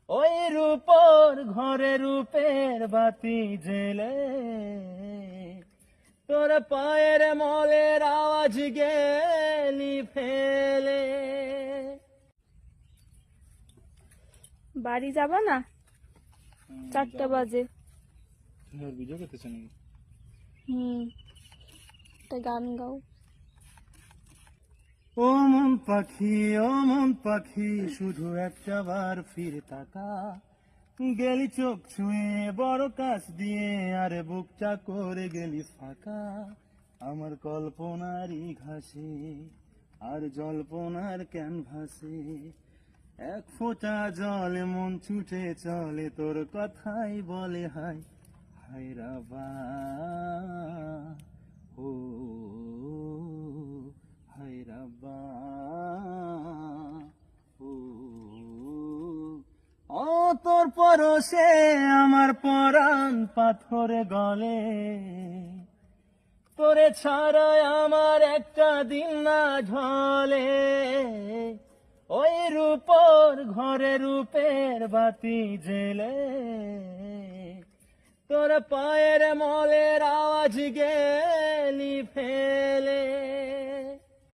ওই রূপর ঘরে রূপের বাতি জেলে তোর পায়ের মলের আওয়াজ গেলি ফেলে। বাড়ি যাবা না? 4টা বাজে। তুমি আর ভিডিও করতেছো নাকি? একটা গান গাও। ও মন পাখি, ও মন পাখি, শুধু একটা বার ফিরে তাকা। গেলি চোখ ছুঁয়ে বড় কাছ দিয়ে, আরে বুকটা করে গেলি ফাঁকা। আমার কল্পনারই ঘাসে আর জল্পনার ক্যানভাসে, এক ফোঁটা জলে মন ছুটে চলে, তোর কথাই বলে হাই হাই রাবা। ও হায় রাব্বা, ও তোর পরশে আমার পরাণ পাথরে গলে, তোরে ছাড়াই আমার একটা দিন না ঢলে। ওই রূপর ঘরে রূপের বাতি জেলে তোর পায়ের মলের আওয়াজ গেলি ফেলে।